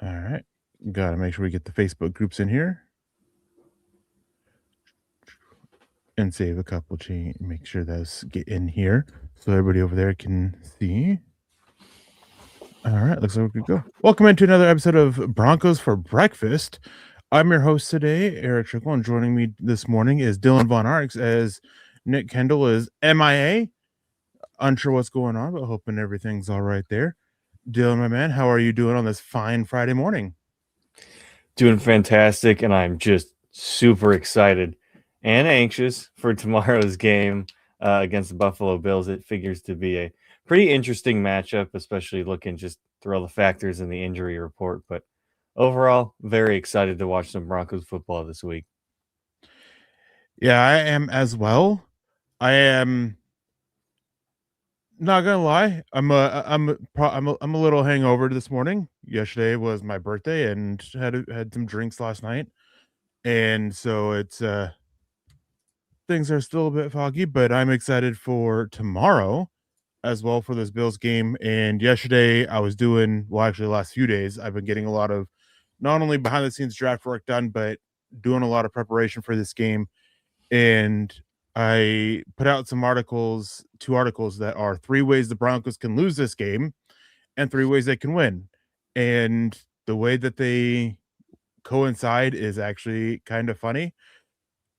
All right. Got to make sure we get the Facebook groups in here and save a couple change. Make sure those get in here so everybody over there can see. All right. Looks like we could go. Welcome into another episode of Broncos for Breakfast. I'm your host today, Erick Trickel, and joining me this morning is Dylan Von Arx as Nik Kendell is MIA. Unsure what's going on, but hoping everything's all right there. Dylan, my man, how are you doing on this fine Friday morning? Doing fantastic, and I'm just super excited and anxious for tomorrow's game against the Buffalo Bills. It figures to be a pretty interesting matchup, especially looking just through all the factors in the injury report. But overall, very excited to watch some Broncos football this week. Yeah, I am as well. I am not gonna lie. I'm a little hangover this morning. Yesterday was my birthday and had some drinks last night, and so it's things are still a bit foggy. But I'm excited for tomorrow as well for this Bills game. And yesterday I was doing actually the last few days I've been getting a lot of not only behind the scenes draft work done, but doing a lot of preparation for this game. And I put out some articles, 2 articles that are 3 ways the Broncos can lose this game and 3 ways they can win. And the way that they coincide is actually kind of funny.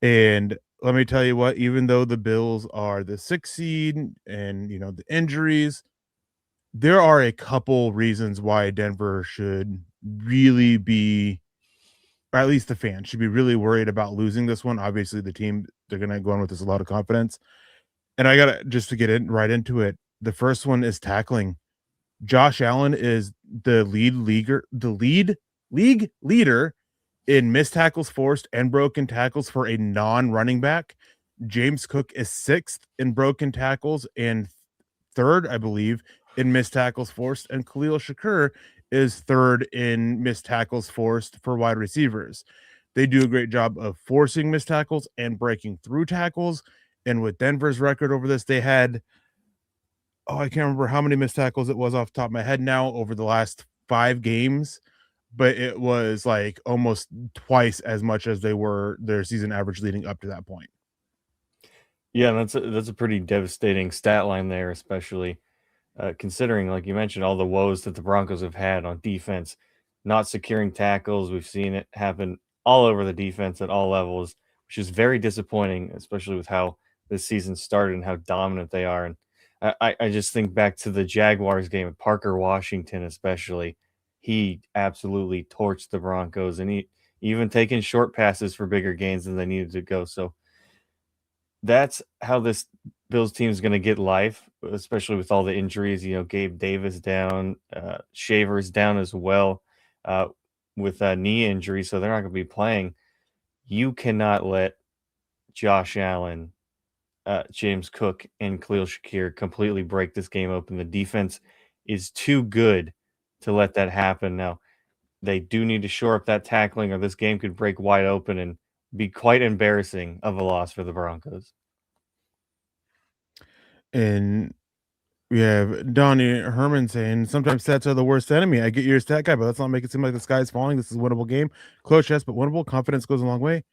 And let me tell you what, even though the Bills are the 6th seed and the injuries, there are a couple reasons why Denver should really be, or at least the fans should be really worried about losing this one. Obviously, the team, they're going to go in with this a lot of confidence. And I got to just to get in right into it. The first one is tackling. Josh Allen is the league leader in missed tackles forced and broken tackles for a non-running back. James Cook is 6th in broken tackles and 3rd, I believe, in missed tackles forced, and Khalil Shakur is 3rd in missed tackles forced for wide receivers. They do a great job of forcing missed tackles and breaking through tackles. And with Denver's record over this, they had, I can't remember how many missed tackles it was off the top of my head now over the last 5 games, but it was like almost twice as much as they were their season average leading up to that point. Yeah, that's a pretty devastating stat line there, especially considering, like you mentioned, all the woes that the Broncos have had on defense, not securing tackles. We've seen it happen all over the defense at all levels, which is very disappointing, especially with how this season started and how dominant they are. And I just think back to the Jaguars game at Parker Washington, especially. He absolutely torched the Broncos, and he even taken short passes for bigger gains than they needed to go. So that's how this Bills team is going to get life, especially with all the injuries. Gabe Davis down, Shavers down as well uh, with a knee injury, so they're not going to be playing. You cannot let Josh Allen, James Cook, and Khalil Shakir completely break this game open. The defense is too good to let that happen. Now, they do need to shore up that tackling, or this game could break wide open and be quite embarrassing of a loss for the Broncos. And we have Donnie Herman saying, sometimes stats are the worst enemy. I get you're a stat guy, but let's not make it seem like the sky is falling. This is a winnable game. Close, yes, but winnable. Confidence goes a long way.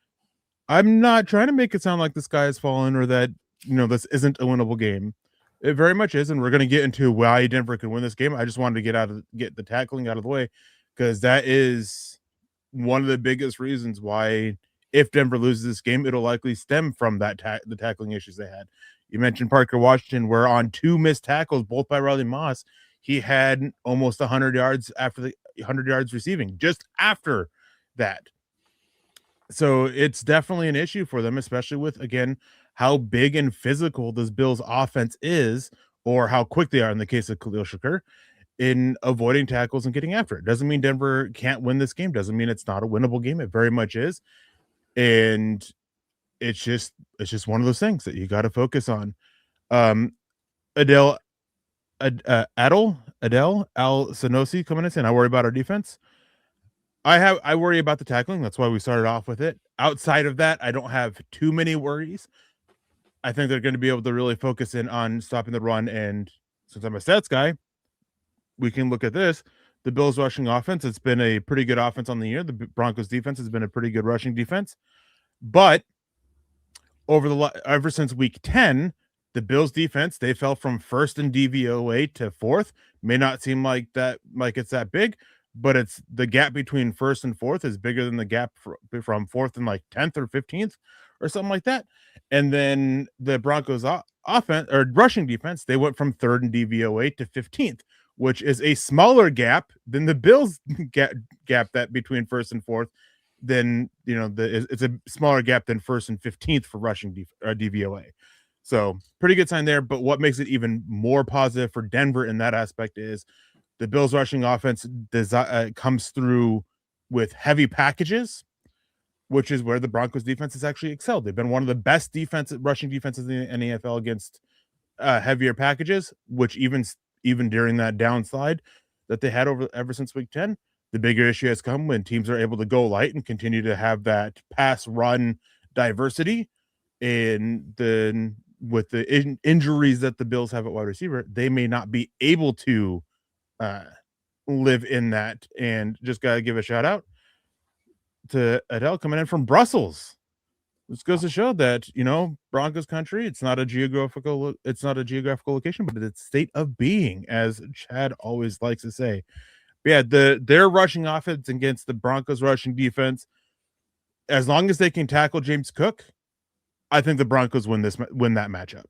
I'm not trying to make it sound like the sky is falling or that, this isn't a winnable game. It very much is, and we're going to get into why Denver can win this game. I just wanted to get the tackling out of the way because that is one of the biggest reasons why if Denver loses this game, it'll likely stem from the tackling issues they had. You mentioned Parker Washington, where on 2 missed tackles, both by Riley Moss, he had almost 100 yards after the 100 yards receiving just after that. So it's definitely an issue for them, especially with, again, how big and physical this Bills offense is, or how quick they are in the case of Khalil Shakur in avoiding tackles and getting after it. Doesn't mean Denver can't win this game. Doesn't mean it's not a winnable game. It very much is. And it's just one of those things that you got to focus on. Adele Al Sanosi coming in saying, I worry about our defense. I worry about the tackling. That's why we started off with it. Outside of that, I don't have too many worries. I think they're going to be able to really focus in on stopping the run. And since I'm a stats guy, we can look at this. the Bills rushing offense. It's been a pretty good offense on the year. The Broncos defense has been a pretty good rushing defense. But ever since week 10, the Bills defense, they fell from first in DVOA to fourth. May not seem like it's that big, but it's the gap between first and fourth is bigger than the gap from fourth and like 10th or 15th or something like that. And then the Broncos offense or rushing defense, they went from third in DVOA to 15th, which is a smaller gap than the Bills gap that between first and fourth. Then it's a smaller gap than first and 15th for rushing DVOA. So pretty good sign there. But what makes it even more positive for Denver in that aspect is the Bills rushing offense comes through with heavy packages, which is where the Broncos defense has actually excelled. They've been one of the best rushing defenses in the NFL against heavier packages, which even during that downslide that they had ever since week 10, the bigger issue has come when teams are able to go light and continue to have that pass run diversity. And then with the injuries that the Bills have at wide receiver, they may not be able to live in that. And just got to give a shout out to Adele coming in from Brussels. This goes to show that, Broncos country, it's not a geographical location, but it's state of being, as Chad always likes to say. But yeah, their rushing offense against the Broncos rushing defense, as long as they can tackle James Cook, I think the Broncos win that matchup.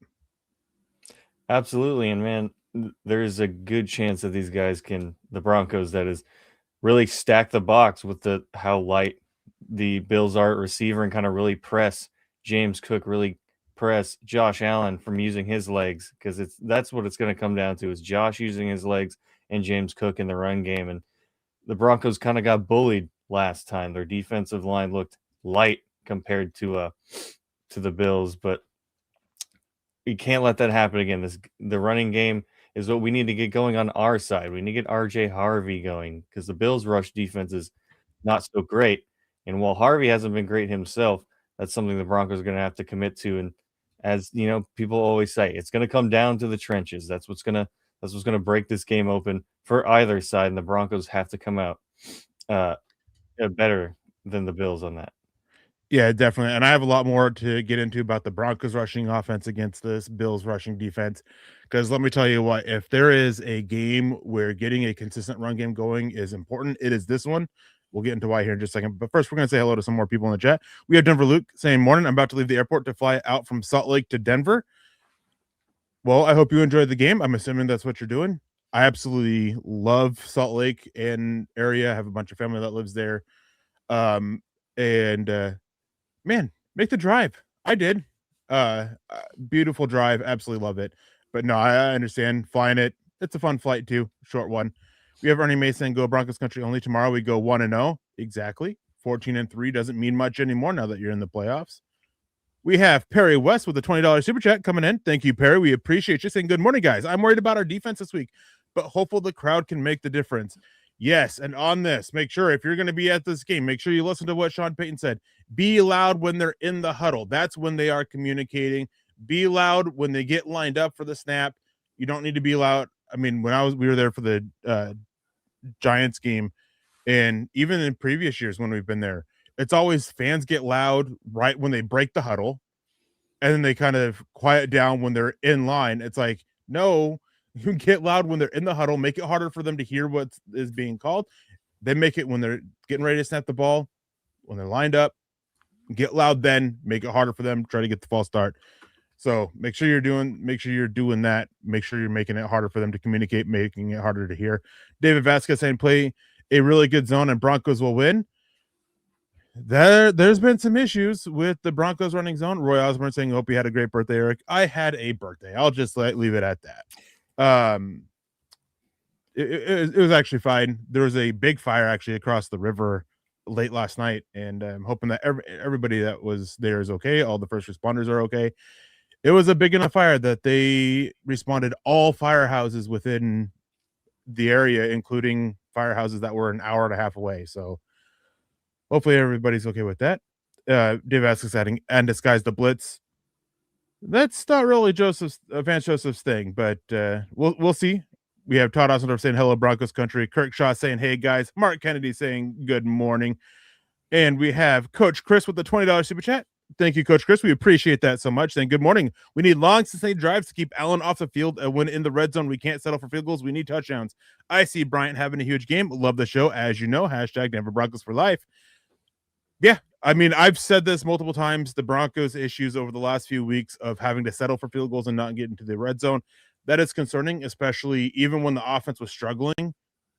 Absolutely. And man, there's a good chance that these guys the Broncos, that is, really stack the box with how light the Bills are at receiver and kind of really press James Cook, really press Josh Allen from using his legs, because that's what it's going to come down to, is Josh using his legs and James Cook in the run game. And the Broncos kind of got bullied last time. Their defensive line looked light compared to the Bills, but you can't let that happen again. The running game is what we need to get going on our side. We need to get RJ Harvey going, because the Bills' rush defense is not so great. And while Harvey hasn't been great himself, that's something the Broncos are going to have to commit to. And as people always say, it's going to come down to the trenches. That's what's going to break this game open for either side. And the Broncos have to come out better than the Bills on that. Yeah, definitely. And I have a lot more to get into about the Broncos rushing offense against this Bills rushing defense. Because let me tell you what, if there is a game where getting a consistent run game going is important, it is this one. We'll get into why here in just a second. But first, we're going to say hello to some more people in the chat. We have Denver Luke saying, morning, I'm about to leave the airport to fly out from Salt Lake to Denver. Well, I hope you enjoyed the game. I'm assuming that's what you're doing. I absolutely love Salt Lake and area. I have a bunch of family that lives there. Man, make the drive. I did. Beautiful drive. Absolutely love it. But no, I understand flying it. It's a fun flight too. Short one. We have Ernie Mason, go Broncos country only. Tomorrow we go 1-0. Exactly. 14-3 doesn't mean much anymore now that you're in the playoffs. We have Perry West with a $20 super chat coming in. Thank you, Perry. We appreciate you saying good morning, guys. I'm worried about our defense this week, but hopeful the crowd can make the difference. Yes, and on this, make sure if you're going to be at this game, make sure you listen to what Sean Payton said. Be loud when they're in the huddle. That's when they are communicating. Be loud when they get lined up for the snap. You don't need to be loud. I mean, we were there for the Giants game, and even in previous years when we've been there, it's always fans get loud right when they break the huddle, and then they kind of quiet down when they're in line. It's like, no, you get loud when they're in the huddle, make it harder for them to hear what is being called. Then make it when they're getting ready to snap the ball, when they're lined up, get loud, then make it harder for them, try to get the false start. So make sure you're doing that. Make sure you're making it harder for them to communicate, making it harder to hear. David Vasquez saying play a really good zone and Broncos will win. There's been some issues with the Broncos running zone. Roy Osborne saying, hope you had a great birthday, Eric. I had a birthday. I'll just leave it at that. It was actually fine. There was a big fire actually across the river late last night, and I'm hoping that everybody that was there is okay. All the first responders are okay. It was a big enough fire that they responded all firehouses within the area, including firehouses that were an hour and a half away. So hopefully everybody's okay with that. Dave Asks adding, and disguise the blitz. That's not really Vance Joseph's thing, but we'll see. We have Todd Osendorf saying hello, Broncos country. Kirk Shaw saying hey guys. Mark Kennedy saying good morning. And we have Coach Chris with the $20 super chat. Thank you, Coach Chris. We appreciate that so much. Saying good morning. We need long, sustained drives to keep Allen off the field. And when in the red zone, we can't settle for field goals. We need touchdowns. I see Bryant having a huge game. Love the show, as you know. Hashtag Denver Broncos for life. Yeah, I mean, I've said this multiple times. The Broncos' issues over the last few weeks of having to settle for field goals and not get into the red zone, that is concerning, especially even when the offense was struggling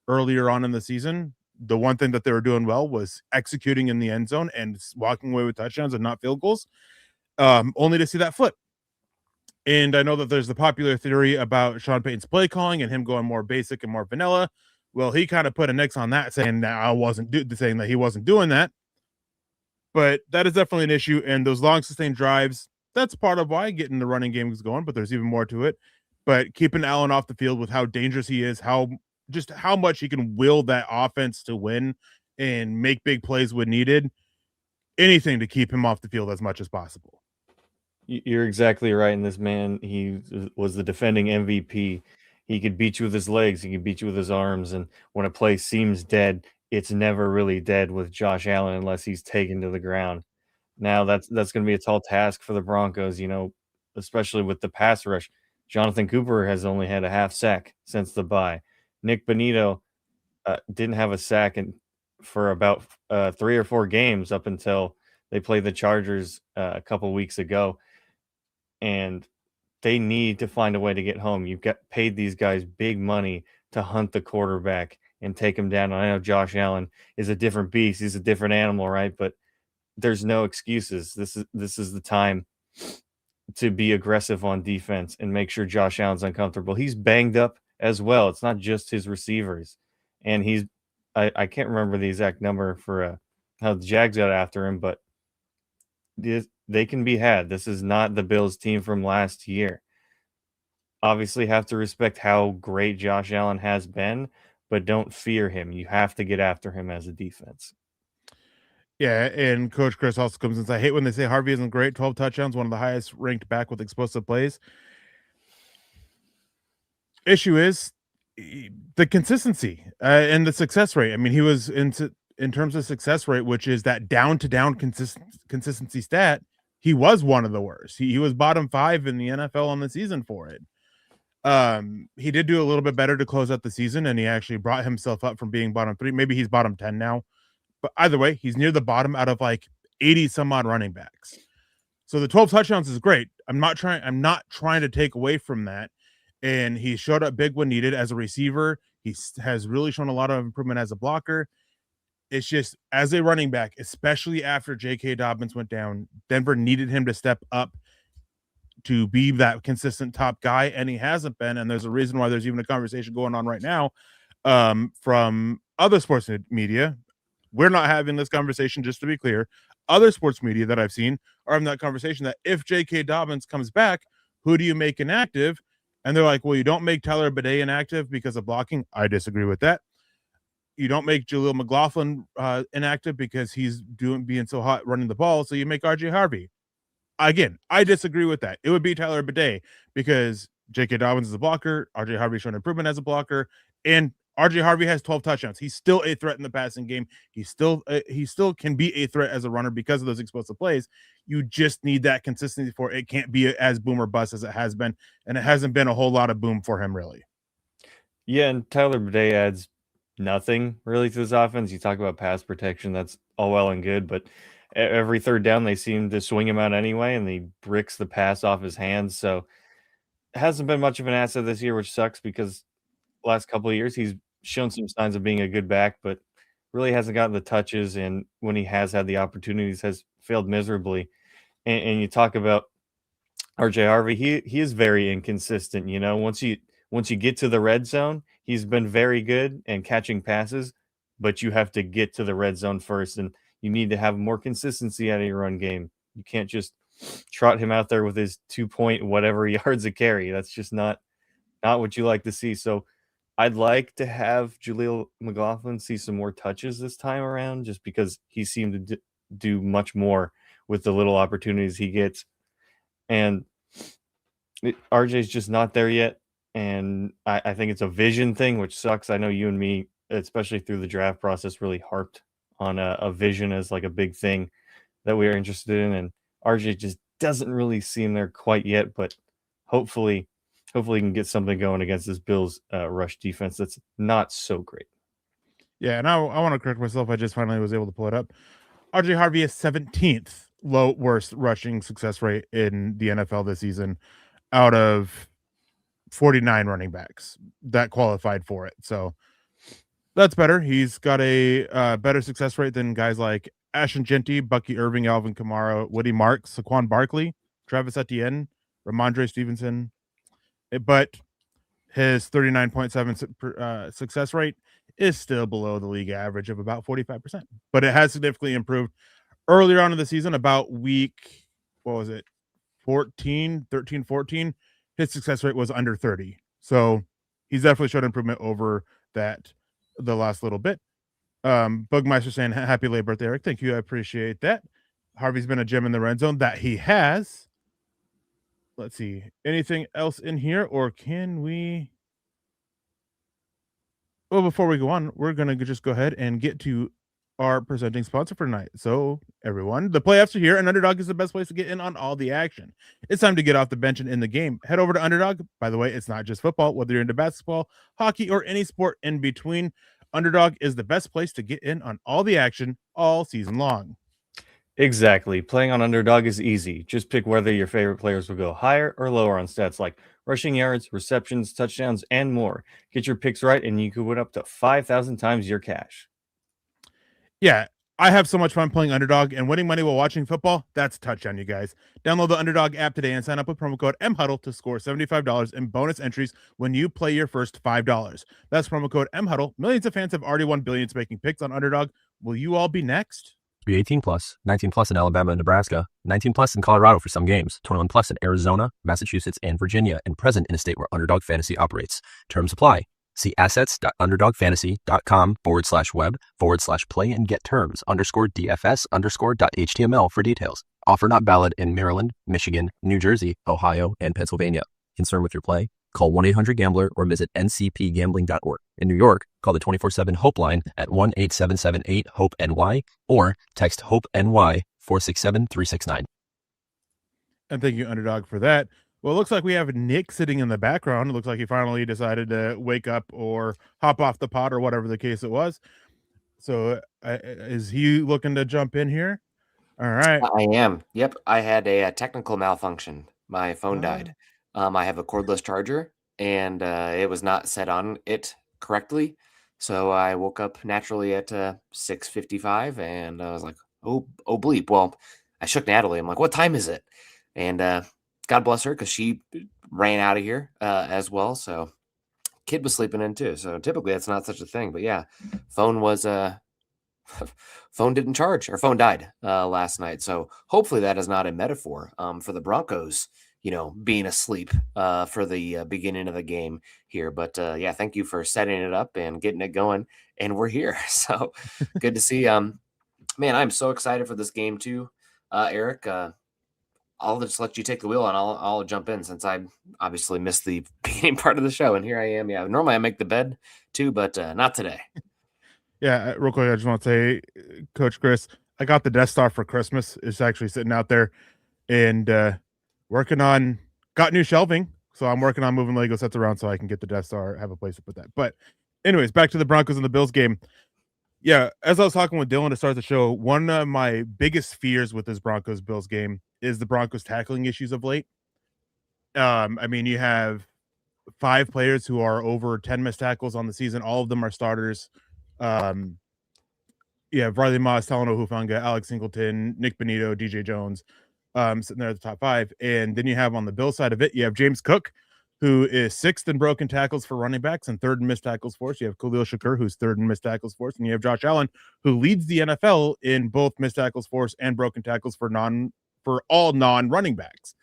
earlier on in the season. The one thing that they were doing well was executing in the end zone and walking away with touchdowns and not field goals, only to see that flip. And I know that there's the popular theory about Sean Payton's play calling and him going more basic and more vanilla. Well, he kind of put a nix on that, saying that saying that he wasn't doing that. But that is definitely an issue. And those long sustained drives, that's part of why getting the running game is going, but there's even more to it. But keeping Allen off the field with how dangerous he is, how much he can will that offense to win and make big plays when needed, anything to keep him off the field as much as possible. You're exactly right. And this man, he was the defending MVP. He could beat you with his legs, he could beat you with his arms. And when a play seems dead, it's never really dead with Josh Allen unless he's taken to the ground. Now that's going to be a tall task for the Broncos, especially with the pass rush. Jonathan Cooper has only had a half sack since the bye. Nik Bonitto didn't have a sack for about 3 or 4 games up until they played the Chargers a couple weeks ago. And they need to find a way to get home. You've got paid these guys big money to hunt the quarterback and take him down. And I know Josh Allen is a different beast. He's a different animal, right? But there's no excuses. This is the time to be aggressive on defense and make sure Josh Allen's uncomfortable. He's banged up as well. It's not just his receivers. And I can't remember the exact number for how the Jags got after him, but they can be had. This is not the Bills team from last year. Obviously have to respect how great Josh Allen has been, but don't fear him. You have to get after him as a defense. Yeah, and Coach Chris also comes and says, I hate when they say Harvey isn't great. 12 touchdowns, one of the highest ranked back with explosive plays. Issue is the consistency and the success rate. I mean, he was in terms of success rate, which is that down to down consistency stat. He was one of the worst. He was bottom 5 in the NFL on the season for it. He did do a little bit better to close out the season, and he actually brought himself up from being bottom 3. Maybe he's bottom 10 now. But either way, he's near the bottom out of like 80 some odd running backs. So the 12 touchdowns is great. I'm not trying to take away from that. And he showed up big when needed as a receiver. He has really shown a lot of improvement as a blocker. It's just as a running back, especially after J.K. Dobbins went down, Denver needed him to step up to be that consistent top guy, and he hasn't been. And there's a reason why there's even a conversation going on right now from other sports media. We're not having this conversation, just to be clear. Other sports media that I've seen are having that conversation that if J.K. Dobbins comes back, who do you make inactive? And they're like, well, you don't make Tyler Bidet inactive because of blocking. I disagree with that. You don't make Jaleel McLaughlin inactive because he's being so hot running the ball. So you make RJ Harvey. Again, I disagree with that. It would be Tyler Bidet because J.K. Dobbins is a blocker. RJ Harvey's shown improvement as a blocker. And RJ Harvey has 12 touchdowns. He's still a threat in the passing game. He still can be a threat as a runner because of those explosive plays. You just need that consistency for it. Can't be as boom or bust as it has been, and it hasn't been a whole lot of boom for him really. Yeah, and Tyler Bidet adds nothing really to this offense. You talk about pass protection, that's all well and good, but every third down they seem to swing him out anyway, and he bricks the pass off his hands. So it hasn't been much of an asset this year, which sucks because last couple of years he's shown some signs of being a good back, but really hasn't gotten the touches, and when he has had the opportunities has failed miserably. And you talk about RJ Harvey, he is very inconsistent. Once you get to the red zone, he's been very good and catching passes, but you have to get to the red zone first, and you need to have more consistency out of your run game. You can't just trot him out there with his 2 point whatever yards a carry. That's just not what you like to see. So I'd like to have Jaleel McLaughlin see some more touches this time around, just because he seemed to do much more with the little opportunities he gets. And RJ's just not there yet. And I think it's a vision thing, which sucks. I know you and me, especially through the draft process, really harped on a vision as like a big thing that we are interested in. And RJ just doesn't really seem there quite yet, but hopefully he can get something going against this Bills rush defense that's not so great. Yeah, and I want to correct myself. I just finally was able to pull it up. RJ Harvey is 17th worst rushing success rate in the NFL this season out of 49 running backs that qualified for it. So that's better. He's got a better success rate than guys like Ashton Genty, Bucky Irving, Alvin Kamara, Woody Marks, Saquon Barkley, Travis Etienne, Ramondre Stevenson. But his 39.7 success rate is still below the league average of about 45%. But it has significantly improved earlier on in the season, about week, what was it, 13, 14, his success rate was under 30. So he's definitely showed improvement over that the last little bit. Bugmeister saying happy late birthday, Eric. Thank you. I appreciate that. Harvey's been a gem in the red zone that he has. Let's see. Anything else in here, or can we? Well, before we go on, we're going to just go ahead and get to our presenting sponsor for tonight. So, everyone, the playoffs are here, and Underdog is the best place to get in on all the action. It's time to get off the bench and in the game. Head over to Underdog. By the way, it's not just football, whether you're into basketball, hockey, or any sport in between. Underdog is the best place to get in on all the action all season long. Exactly. Playing on Underdog is easy. Just pick whether your favorite players will go higher or lower on stats like rushing yards, receptions, touchdowns, and more. Get your picks right, and you could win up to 5,000 times your cash. Yeah, I have so much fun playing Underdog and winning money while watching football. That's a touchdown, you guys. Download the Underdog app today and sign up with promo code MHuddle to score $75 in bonus entries when you play your first $5. That's promo code MHuddle. Millions of fans have already won billions making picks on Underdog. Will you all be next? Be 18 plus, 19 plus in Alabama and Nebraska, 19 plus in Colorado for some games, 21 plus in Arizona, Massachusetts, and Virginia, and present in a state where Underdog Fantasy operates. Terms apply. See assets.underdogfantasy.com/web/play and get terms _DFS_.html for details. Offer not valid in Maryland, Michigan, New Jersey, Ohio, and Pennsylvania. Concerned with your play? Call 1-800-GAMBLER or visit ncpgambling.org. In New York, call the 24/7 HOPE line at 1-877-8-HOPE-NY or text HOPE-NY 467-369. And thank you, Underdog, for that. Well, it looks like we have Nick sitting in the background. It looks like he finally decided to wake up or hop off the pod or whatever the case it was. So is he looking to jump in here? All right. I am. Yep. I had a technical malfunction. My phone died. I have a cordless charger, and it was not set on it correctly. So I woke up naturally at 6:55, and I was like, "Oh, bleep!" Well, I shook Natalie. I'm like, "What time is it?" And God bless her, because she ran out of here as well. So kid was sleeping in too. So typically that's not such a thing. But yeah, phone was phone didn't charge, or phone died last night. So hopefully that is not a metaphor for the Broncos, being asleep for the beginning of the game here. But yeah, thank you for setting it up and getting it going. And we're here. So good to see. Man, I'm so excited for this game too, Eric. I'll just let you take the wheel, and I'll jump in, since I obviously missed the beginning part of the show. And here I am. Yeah, normally I make the bed too, but not today. Yeah, real quick, I just want to say, Coach Chris, I got the Death Star for Christmas. It's actually sitting out there, and got new shelving. So I'm working on moving Lego sets around so I can get the Death Star, have a place to put that. But anyways, back to the Broncos and the Bills game. Yeah, as I was talking with Dylan to start the show, one of my biggest fears with this Broncos Bills game is the Broncos tackling issues of late. I mean, you have 5 players who are over 10 missed tackles on the season. All of them are starters. Yeah, Riley Moss, Talanoa Hufanga, Alex Singleton, Nik Bonitto, DJ Jones, sitting there at the top 5. And then you have on the Bill side of it, you have James Cook, who is 6th in broken tackles for running backs and 3rd in missed tackles force. You have Khalil Shakur, who's 3rd in missed tackles force. And you have Josh Allen, who leads the NFL in both missed tackles force and broken tackles for all non-running backs.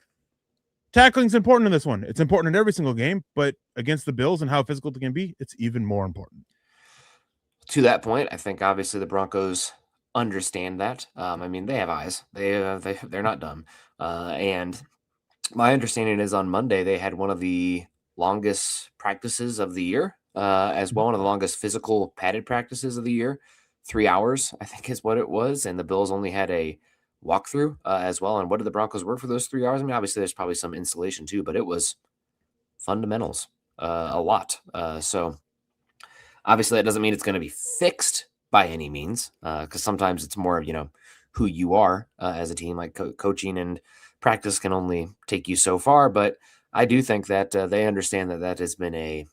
Tackling's important in this one. It's important in every single game, but against the Bills and how physical they can be, it's even more important. To that point, I think obviously the Broncos understand that. I mean, they have eyes. They're not dumb. And my understanding is on Monday they had one of the longest practices of the year, as well, one of the longest physical padded practices of the year. 3 hours, I think, is what it was, and the Bills only had a walkthrough as well. And what did the Broncos work for those 3 hours? I mean, obviously, there's probably some installation too, but it was fundamentals a lot. So obviously, that doesn't mean it's going to be fixed by any means, because sometimes it's more of, who you are as a team. Like coaching and practice can only take you so far, but I do think that they understand that that has been a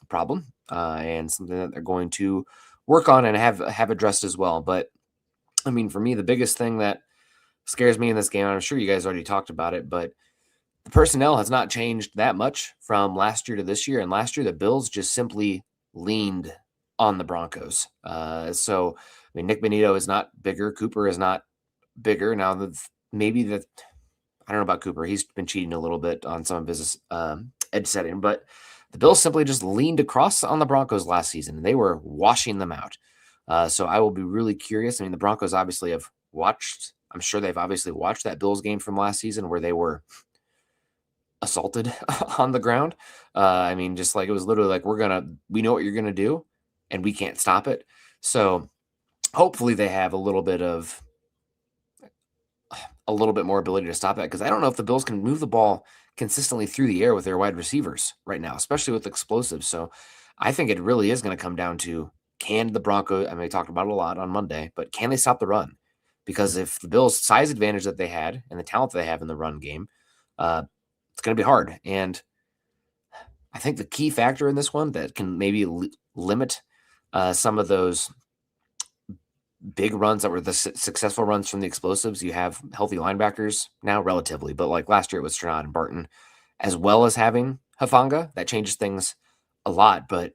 problem and something that they're going to work on and have addressed as well. But I mean, for me, the biggest thing that scares me in this game, I'm sure you guys already talked about it, but the personnel has not changed that much from last year to this year. And last year, the Bills just simply leaned on the Broncos. So, I mean, Nik Bonitto is not bigger. Cooper is not bigger. Now, I don't know about Cooper. He's been cheating a little bit on some of his edge setting, but the Bills simply just leaned across on the Broncos last season. They were washing them out. So I will be really curious. I mean, the Broncos obviously have watched. I'm sure they've obviously watched that Bills game from last season where they were assaulted on the ground. I mean, just like it was literally like, we know what you're going to do and we can't stop it. So hopefully they have a little bit more ability to stop that, because I don't know if the Bills can move the ball consistently through the air with their wide receivers right now, especially with explosives. So I think it really is going to come down to, can the Broncos, I mean, we talked about it a lot on Monday, but can they stop the run? Because if the Bills' size advantage that they had and the talent they have in the run game, it's going to be hard. And I think the key factor in this one that can maybe limit some of those big runs that were the successful runs from the explosives, you have healthy linebackers now relatively, but like last year it was Stranad and Barton, as well as having Hufanga. That changes things a lot, but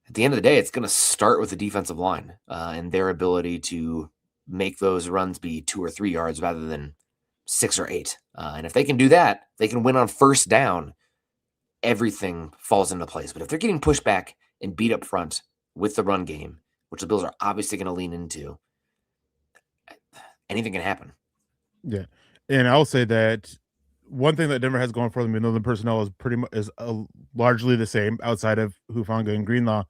at the end of the day, it's going to start with the defensive line and their ability to make those runs be 2 or 3 yards rather than 6 or 8. And if they can do that, they can win on first down. Everything falls into place. But if they're getting pushed back and beat up front with the run game, which the Bills are obviously going to lean into, anything can happen. Yeah. And I'll say that one thing that Denver has going for them, the personnel is largely the same outside of Hufanga and Greenlaw,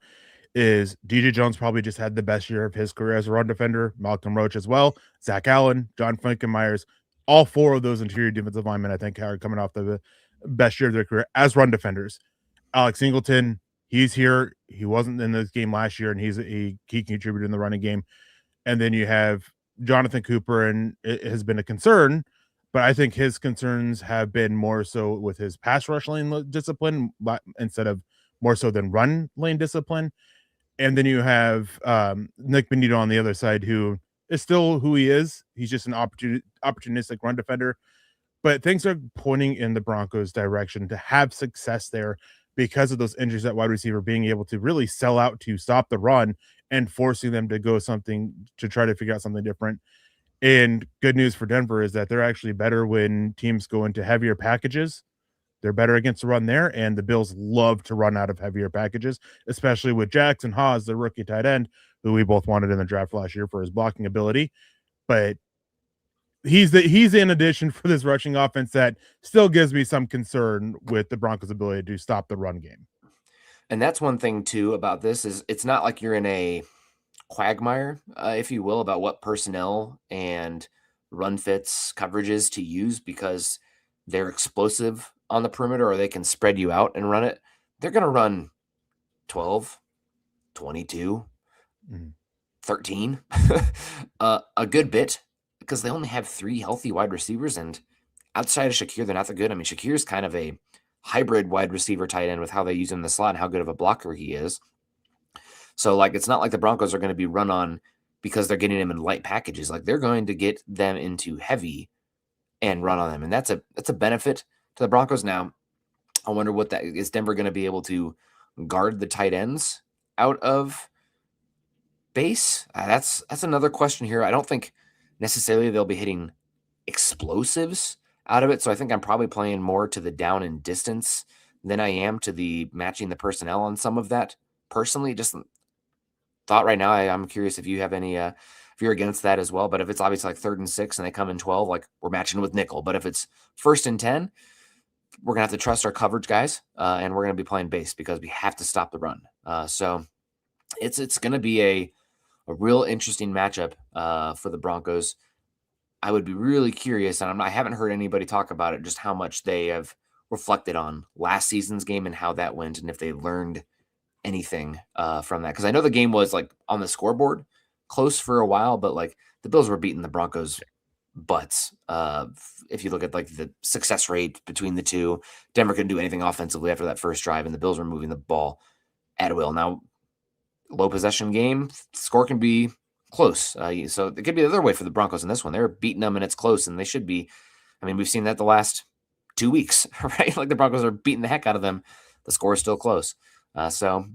is DJ Jones probably just had the best year of his career as a run defender. Malcolm Roach as well. Zach Allen, John Frankenmeyers, all 4 of those interior defensive linemen, I think, are coming off the best year of their career as run defenders. Alex Singleton, he's here. He wasn't in this game last year, and he's a key contributor in the running game. And then you have Jonathan Cooper, and it has been a concern, but I think his concerns have been more so with his pass rush lane discipline instead of more so than run lane discipline. And then you have Nik Bonitto on the other side, who is still who he is. He's just an opportunistic run defender. But things are pointing in the Broncos' direction to have success there because of those injuries at wide receiver, being able to really sell out to stop the run and forcing them to go something to try to figure out something different. And good news for Denver is that they're actually better when teams go into heavier packages. They're better against the run there, and the Bills love to run out of heavier packages, especially with Jackson Haas, the rookie tight end, who we both wanted in the draft last year for his blocking ability. But he's in addition for this rushing offense that still gives me some concern with the Broncos' ability to stop the run game. And that's one thing too about this is it's not like you're in a quagmire, if you will, about what personnel and run fits coverages to use, because they're explosive on the perimeter or they can spread you out and run it. They're going to run 12, 22, 13, a good bit, because they only have 3 healthy wide receivers. And outside of Shakir, they're not that good. I mean, Shakir's kind of a hybrid wide receiver tight end with how they use him in the slot and how good of a blocker he is. So, like, it's not like the Broncos are going to be run on because they're getting him in light packages. Like, they're going to get them into heavy and run on them. And that's a benefit to the Broncos. Now, I wonder what that is. Denver going to be able to guard the tight ends out of base? That's another question here. I don't think necessarily they'll be hitting explosives out of it. So I think I'm probably playing more to the down and distance than I am to the matching the personnel on some of that. Personally, just thought right now, I'm curious if you have any, if you're against that as well. But if it's obviously like 3rd and 6 and they come in 12, like we're matching with nickel. But if it's 1st and 10, we're going to have to trust our coverage guys, and we're going to be playing base because we have to stop the run. So it's going to be a real interesting matchup for the Broncos. I would be really curious, and I haven't heard anybody talk about it, just how much they have reflected on last season's game and how that went, and if they learned anything from that. Because I know the game was like on the scoreboard close for a while, but like the Bills were beating the Broncos butts. If you look at like the success rate between the two, Denver couldn't do anything offensively after that first drive, and the Bills were moving the ball at will. Now, low possession game, score can be close. So it could be the other way for the Broncos in this one. They're beating them and it's close, and they should be. I mean, we've seen that the last 2 weeks, right? Like the Broncos are beating the heck out of them. The score is still close. So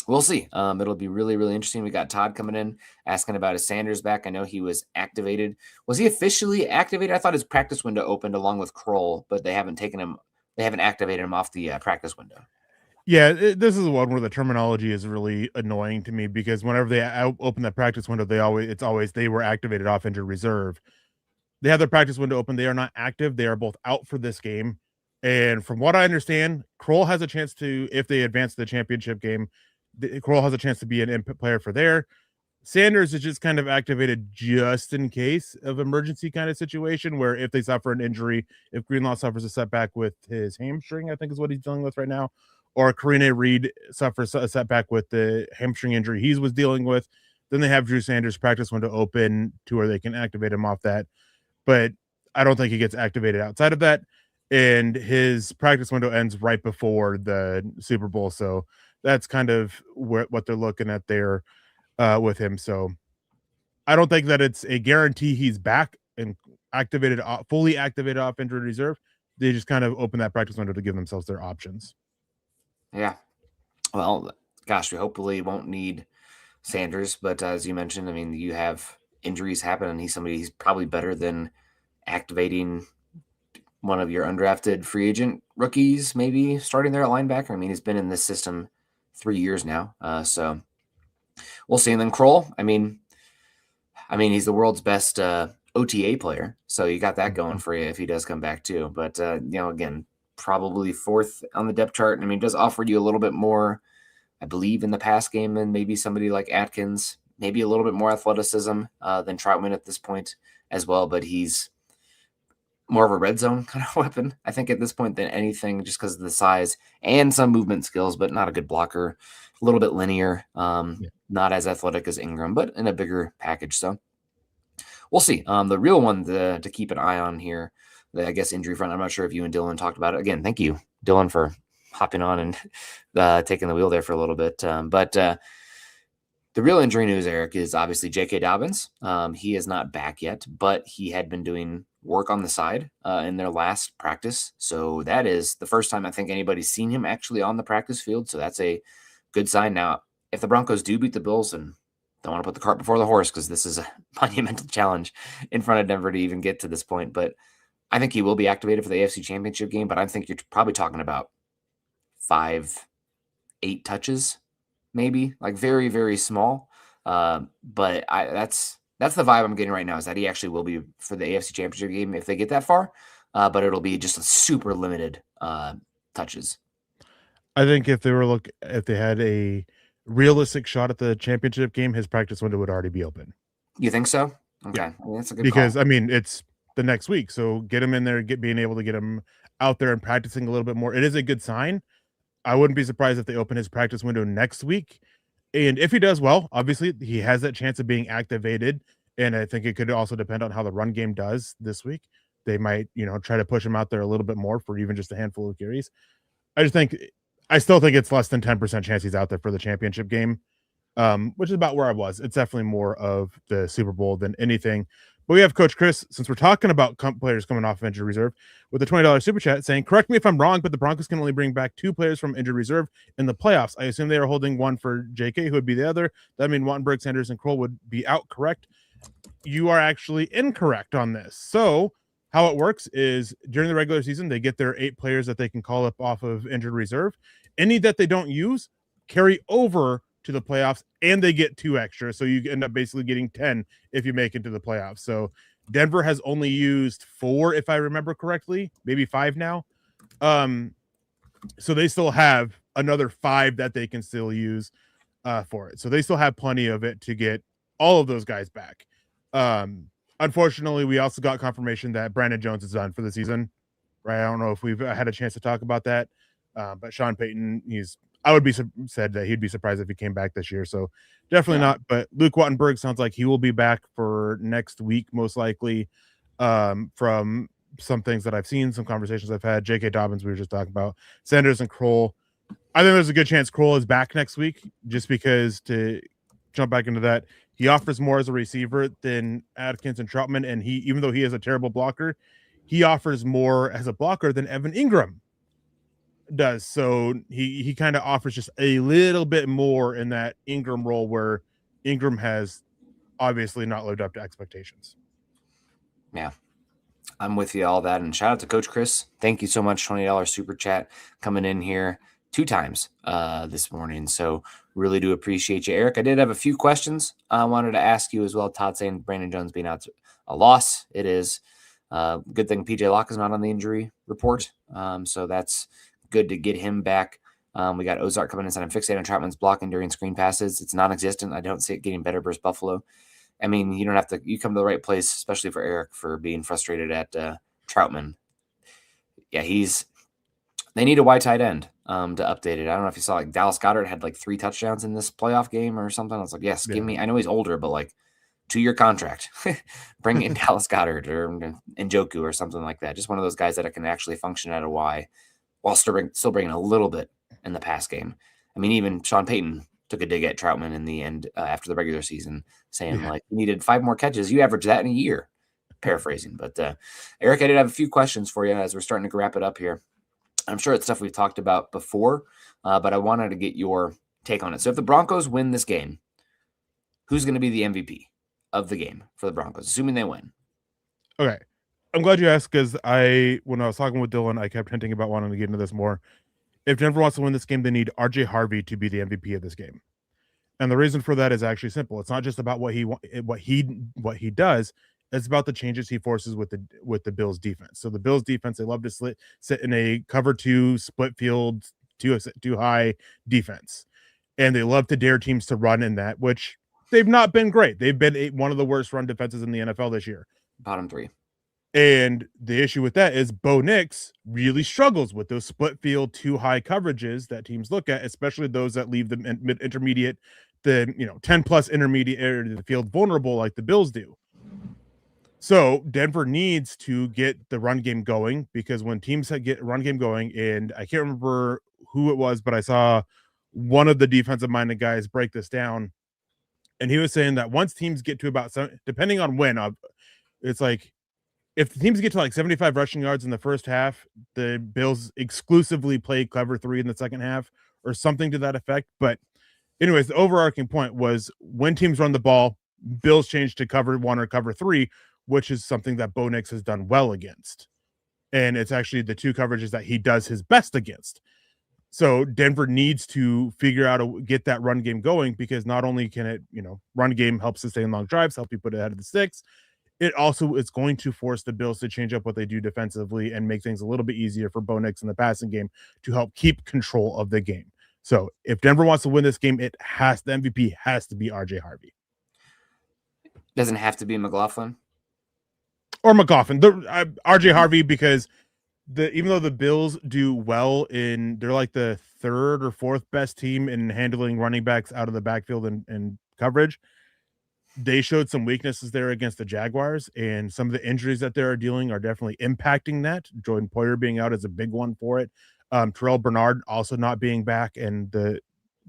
we'll see. It'll be really, really interesting. We got Todd coming in asking about his Sanders back. I know he was activated. Was he officially activated? I thought his practice window opened along with Kroll, but they haven't taken him. They haven't activated him off the practice window. Yeah, this is one where the terminology is really annoying to me because whenever they open the practice window, it's always they were activated off injured reserve. They have their practice window open. They are not active. They are both out for this game. And from what I understand, Kroll has a chance to, if they advance to the championship game, Kroll has a chance to be an input player for there. Sanders is just kind of activated just in case of emergency kind of situation where if they suffer an injury, if Greenlaw suffers a setback with his hamstring, I think is what he's dealing with right now, or Karine Reed suffers a setback with the hamstring injury he was dealing with, then they have Drew Sanders' practice window open to where they can activate him off that. But I don't think he gets activated outside of that. And his practice window ends right before the Super Bowl. So that's kind of what they're looking at there with him. So I don't think that it's a guarantee he's back and fully activated off injured reserve. They just kind of open that practice window to give themselves their options. Yeah. Well, gosh, we hopefully won't need Sanders, but as you mentioned, I mean, you have injuries happen, and he's probably better than activating one of your undrafted free agent rookies, maybe starting there at linebacker. I mean, he's been in this system 3 years now, so we'll see. And then Kroll, I mean, he's the world's best OTA player, so you got that going for you if he does come back too. But again, probably fourth on the depth chart. I mean, it does offer you a little bit more, I believe, in the pass game than maybe somebody like Atkins, maybe a little bit more athleticism than Troutman at this point as well, but he's more of a red zone kind of weapon, I think, at this point than anything, just because of the size and some movement skills, but not a good blocker, a little bit linear, not as athletic as Ingram, but in a bigger package. So we'll see. The real one to keep an eye on here, I guess, injury front. I'm not sure if you and Dylan talked about it. Again, thank you, Dylan, for hopping on and taking the wheel there for a little bit. But the real injury news, Eric, is obviously J.K. Dobbins. He is not back yet, but he had been doing work on the side in their last practice. So that is the first time I think anybody's seen him actually on the practice field. So that's a good sign. Now, if the Broncos do beat the Bills, and don't want to put the cart before the horse because this is a monumental challenge in front of Denver to even get to this point, but I think he will be activated for the AFC Championship game, but I think you're probably talking about 5-8 touches, maybe, like very, very small. But that's the vibe I'm getting right now, is that he actually will be for the AFC Championship game if they get that far, but it'll be just a super limited touches. I think if they had a realistic shot at the championship game, his practice window would already be open. You think so? Okay, Yeah. I mean, that's a good because call. I mean it's the next week, so get him in there, being able to get him out there and practicing a little bit more. It is a good sign. I wouldn't be surprised if they open his practice window next week, and if he does well, obviously he has that chance of being activated. And I think it could also depend on how the run game does this week. They might, try to push him out there a little bit more for even just a handful of carries. I still think it's less than 10% chance he's out there for the championship game, which is about where I was. It's definitely more of the Super Bowl than anything. But we have Coach Chris, since we're talking about players coming off of injured reserve, with a $20 super chat saying, correct me if I'm wrong, but the Broncos can only bring back 2 players from injured reserve in the playoffs. I assume they are holding one for JK, who would be the other. That means Wattenberg, Sanders, and Kroll would be out, correct? You are actually incorrect on this. So how it works is during the regular season, they get their 8 players that they can call up off of injured reserve. Any that they don't use carry over to the playoffs, and they get 2 extra. So you end up basically getting 10 if you make it to the playoffs. So Denver has only used 4, if I remember correctly, maybe 5 now. So they still have another 5 that they can still use for it. So they still have plenty of it to get all of those guys back. Unfortunately, we also got confirmation that Brandon Jones is done for the season. Right? I don't know if we've had a chance to talk about that, but Sean Payton, I would be said that he'd be surprised if he came back this year. So definitely not. But Luke Wattenberg sounds like he will be back for next week, most likely. From some things that I've seen, some conversations I've had. J.K. Dobbins, we were just talking about. Sanders and Kroll. I think there's a good chance Kroll is back next week, just because, to jump back into that, he offers more as a receiver than Atkins and Troutman, and even though he is a terrible blocker, he offers more as a blocker than Evan Ingram does. So he kind of offers just a little bit more in that Ingram role, where Ingram has obviously not lived up to expectations. Yeah, I'm with you all that. And shout out to Coach Chris. Thank you so much. $20 super chat coming in here 2 times this morning. So really do appreciate you, Eric. I did have a few questions I wanted to ask you as well. Todd saying Brandon Jones being out a loss. It is. Good thing PJ Locke is not on the injury report. So that's good to get him back. We got Ozark coming in and I'm fixated on Troutman's blocking during screen passes. It's non-existent. I don't see it getting better versus Buffalo. I mean, you don't have to, you come to the right place, especially for Eric, for being frustrated at Troutman. Yeah, they need a wide tight end to update it. I don't know if you saw, like, Dallas Goedert had like 3 touchdowns in this playoff game or something. I was like, yes, give me, I know he's older, but like 2-year contract, bring in Dallas Goedert or Njoku or something like that. Just one of those guys that can actually function at a Y while still bringing a little bit in the pass game. I mean, even Sean Payton took a dig at Troutman in the end after the regular season, saying like, you needed 5 more catches. You average that in a year, paraphrasing. But Eric, I did have a few questions for you as we're starting to wrap it up here. I'm sure it's stuff we've talked about before, but I wanted to get your take on it. So if the Broncos win this game, who's going to be the MVP of the game for the Broncos, assuming they win? Okay. I'm glad you asked, because when I was talking with Dylan, I kept hinting about wanting to get into this more. If Denver wants to win this game, they need RJ Harvey to be the MVP of this game. And the reason for that is actually simple. It's not just about what he does. It's about the changes he forces with the Bills defense. So the Bills defense, they love to sit in a cover 2 split field, too high defense. And they love to dare teams to run in that, which they've not been great. They've been one of the worst run defenses in the NFL this year. Bottom 3. And the issue with that is Bo Nix really struggles with those split field 2 high coverages that teams look at, especially those that leave the intermediate, 10 plus intermediate area of the field vulnerable like the Bills do. So Denver needs to get the run game going, because when teams get run game going, and I can't remember who it was, but I saw one of the defensive minded guys break this down, and he was saying that once teams get to about 7, depending on when, it's like, if the teams get to like 75 rushing yards in the first half, the Bills exclusively play cover 3 in the second half or something to that effect. But anyways, the overarching point was, when teams run the ball, Bills change to cover 1 or cover 3, which is something that Bo Nix has done well against. And it's actually the 2 coverages that he does his best against. So Denver needs to figure out get that run game going, because not only can it, run game help sustain long drives, help you put it ahead of the sticks, it also is going to force the Bills to change up what they do defensively and make things a little bit easier for Bo Nix in the passing game to help keep control of the game. So if Denver wants to win this game, the MVP has to be RJ Harvey. Doesn't have to be McLaughlin or McGoffin. RJ Harvey, because even though the Bills do well they're like the 3rd or 4th best team in handling running backs out of the backfield and coverage, they showed some weaknesses there against the Jaguars, and some of the injuries that they're dealing are definitely impacting that. Jordan Poyer being out is a big one for it. Terrell Bernard also not being back, and the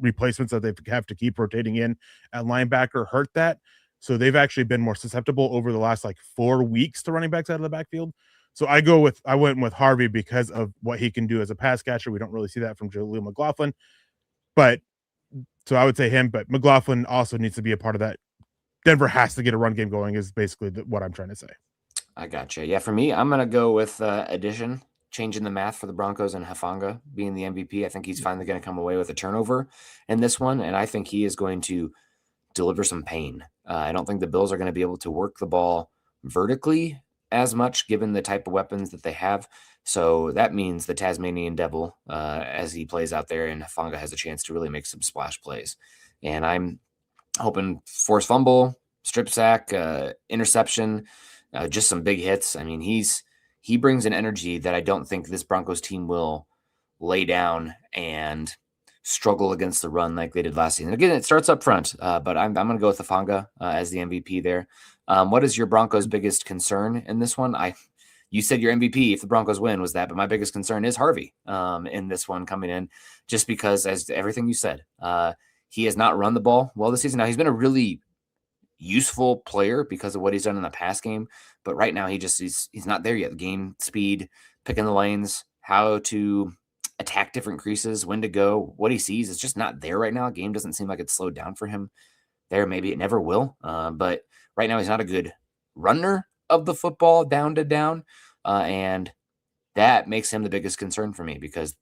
replacements that they have to keep rotating in at linebacker hurt that. So they've actually been more susceptible over the last 4 weeks to running backs out of the backfield. So I went with Harvey because of what he can do as a pass catcher. We don't really see that from Jaleel McLaughlin, but so I would say him, but McLaughlin also needs to be a part of that. Denver has to get a run game going is basically what I'm trying to say. I gotcha. Yeah, for me, I'm going to go with addition, changing the math for the Broncos, and Hufanga being the MVP. I think he's finally going to come away with a turnover in this one, and I think he is going to deliver some pain. I don't think the Bills are going to be able to work the ball vertically as much, given the type of weapons that they have. So that means the Tasmanian Devil, as he plays out there, and Hufanga has a chance to really make some splash plays. And I'm hoping force fumble, strip sack, interception, just some big hits. I mean, he brings an energy that I don't think this Broncos team will lay down and struggle against the run like they did last season. Again, it starts up front, but I'm going to go with Hufanga as the MVP there. What is your Broncos' biggest concern in this one? You said your MVP if the Broncos win was that, but my biggest concern is Harvey in this one coming in, just because as everything you said, he has not run the ball well this season. Now he's been a really useful player because of what he's done in the pass game, but right now he's not there yet. Game speed, picking the lanes, how to attack different creases, when to go, what he sees is just not there right now. Game doesn't seem like it's slowed down for him there. Maybe it never will, but right now he's not a good runner of the football down to down, and that makes him the biggest concern for me because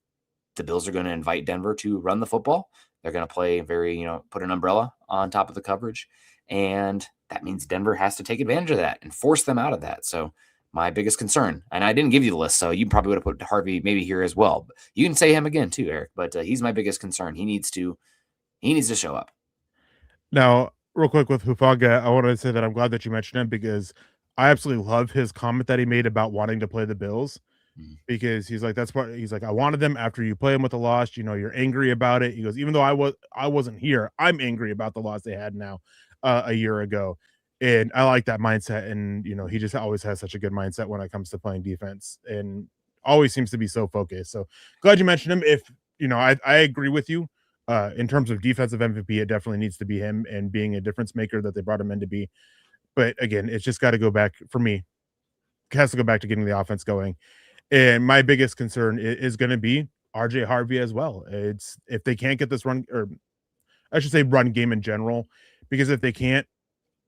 the Bills are going to invite Denver to run the football. They're going to play put an umbrella on top of the coverage, and that means Denver has to take advantage of that and force them out of that. So my biggest concern, and I didn't give you the list, so you probably would have put Harvey maybe here as well. You can say him again too, Eric, but he's my biggest concern. He needs to show up. Now, real quick with Hufanga, I want to say that I'm glad that you mentioned him because I absolutely love his comment that he made about wanting to play the Bills. Because he's like, I wanted them after you play them with a loss, you're angry about it. He goes, even though I wasn't here, I'm angry about the loss they had now a year ago. And I like that mindset. And, he just always has such a good mindset when it comes to playing defense and always seems to be so focused. So glad you mentioned him. If, I agree with you in terms of defensive MVP, it definitely needs to be him and being a difference maker that they brought him in to be. But again, it's just got to go back for me. It has to go back to getting the offense going. And my biggest concern is going to be RJ Harvey as well. It's if they can't get this run, or I should say run game in general, because if they can't,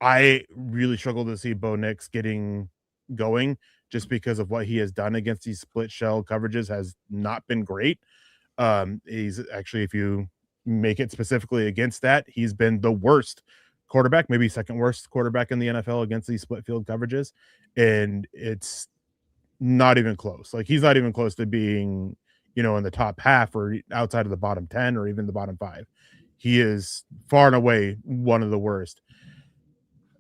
I really struggle to see Bo Nix getting going just because of what he has done against these split shell coverages has not been great. He's actually, if you make it specifically against that, he's been the worst quarterback, maybe second worst quarterback in the NFL against these split field coverages. And it's not even close. Like he's not even close to being, in the top half or outside of the bottom 10 or even the bottom 5. He is far and away one of the worst.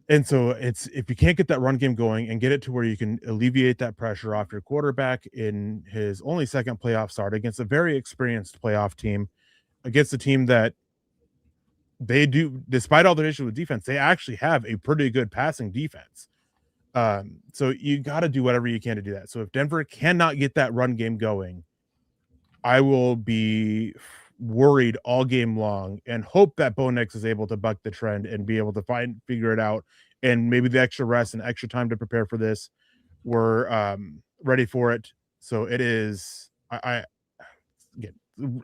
And so it's if you can't get that run game going and get it to where you can alleviate that pressure off your quarterback in his only second playoff start against a very experienced playoff team, against a team that they do, despite all their issues with defense, they actually have a pretty good passing defense. So you got to do whatever you can to do that. So if Denver cannot get that run game going, I will be worried all game long and hope that Bo Nix is able to buck the trend and be able to figure it out. And maybe the extra rest and extra time to prepare for this, we're ready for it. So it is,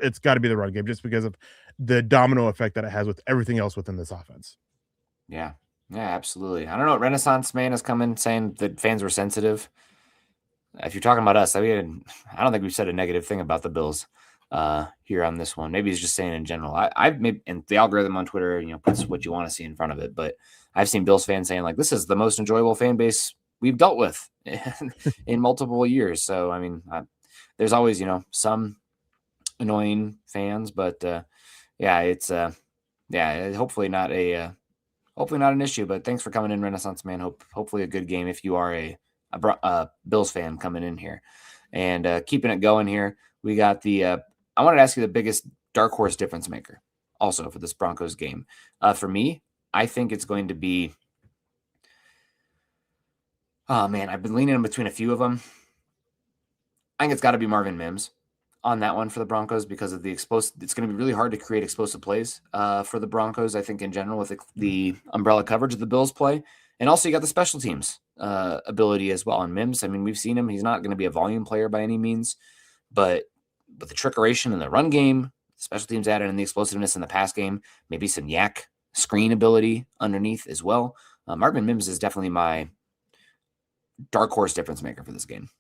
it's got to be the run game just because of the domino effect that it has with everything else within this offense. Yeah. Yeah, absolutely. I don't know. Renaissance Man has come in saying that fans were sensitive. If you're talking about us, I don't think we've said a negative thing about the Bills here on this one. Maybe he's just saying in general. I've made, and the algorithm on Twitter, puts what you want to see in front of it. But I've seen Bills fans saying like, this is the most enjoyable fan base we've dealt with in multiple years. So, I mean, there's always, some annoying fans, but yeah, it's hopefully not an issue, but thanks for coming in, Renaissance Man. Hopefully a good game if you are a Bills fan coming in here. And keeping it going here, we got I wanted to ask you the biggest dark horse difference maker also for this Broncos game. For me, I think it's going to be, oh man, I've been leaning in between a few of them. I think it's got to be Marvin Mims on that one for the Broncos because of the explosive. It's going to be really hard to create explosive plays for the Broncos, I think, in general, with the umbrella coverage of the Bills play. And also you got the special teams ability as well. And Mims, I mean, we've seen him. He's not going to be a volume player by any means, but with the trickeration in the run game, special teams added in the explosiveness in the pass game, maybe some yak screen ability underneath as well. Marvin Mims is definitely my dark horse difference maker for this game.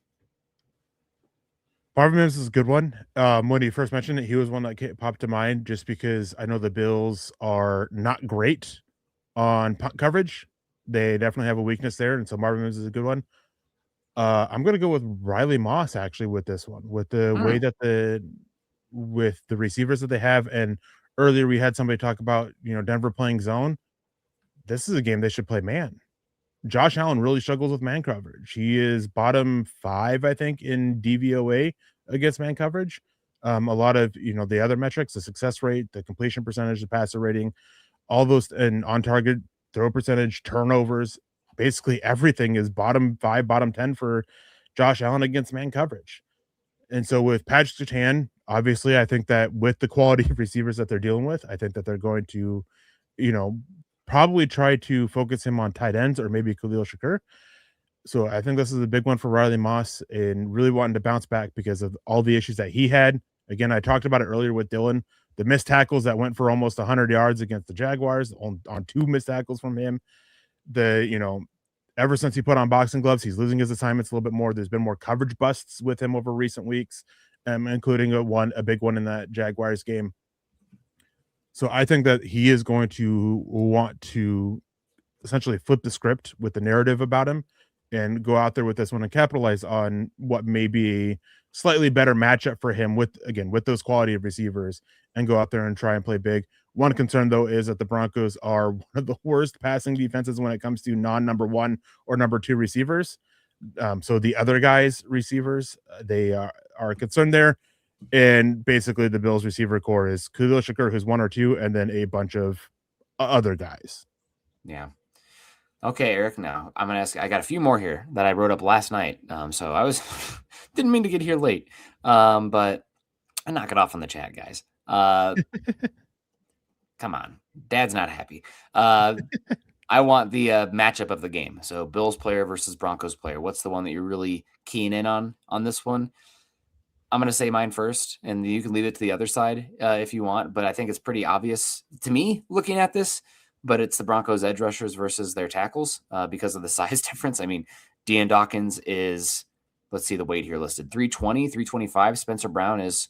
Marvin Mims is a good one. When he first mentioned it, he was one that popped to mind just because I know the Bills are not great on punt coverage. They definitely have a weakness there, and so Marvin Mims is a good one. I'm gonna go with Riley Moss actually with this one, with the way that with the receivers that they have. And earlier we had somebody talk about, Denver playing zone. This is a game they should play man. Josh Allen really struggles with man coverage. He is bottom 5, I think, in DVOA against man coverage. A lot of, the other metrics, the success rate, the completion percentage, the passer rating, all those, and on target throw percentage, turnovers, basically everything is bottom 5, bottom 10 for Josh Allen against man coverage. And so with Patrick Surtain, obviously, I think that with the quality of receivers that they're dealing with, I think that they're going to, you know, probably try to focus him on tight ends or maybe Khalil Shakur. So I think this is a big one for Riley Moss and really wanting to bounce back because of all the issues that he had. Again, I talked about it earlier with Dylan, the missed tackles that went for almost 100 yards against the Jaguars on 2 missed tackles from him. Ever since he put on boxing gloves, he's losing his assignments a little bit more. There's been more coverage busts with him over recent weeks, including a big one in that Jaguars game. So I think that he is going to want to essentially flip the script with the narrative about him and go out there with this one and capitalize on what may be a slightly better matchup for him with those quality of receivers and go out there and try and play big. One concern, though, is that the Broncos are one of the worst passing defenses when it comes to non-number 1 or number 2 receivers. So the other guys' receivers, they are concerned there. And basically the Bills receiver core is Khalil Shakur, who's 1 or 2, and then a bunch of other guys. Yeah. Okay, Eric, now I'm going to ask, I got a few more here that I wrote up last night. So I didn't mean to get here late, but I knock it off on the chat, guys. Come on. Dad's not happy. I want the matchup of the game. So Bills player versus Broncos player. What's the one that you're really keen in on this one? I'm going to say mine first, and you can leave it to the other side if you want, but I think it's pretty obvious to me looking at this, but it's the Broncos edge rushers versus their tackles because of the size difference. I mean, Dean Dawkins is, let's see the weight here listed, 320, 325. Spencer Brown is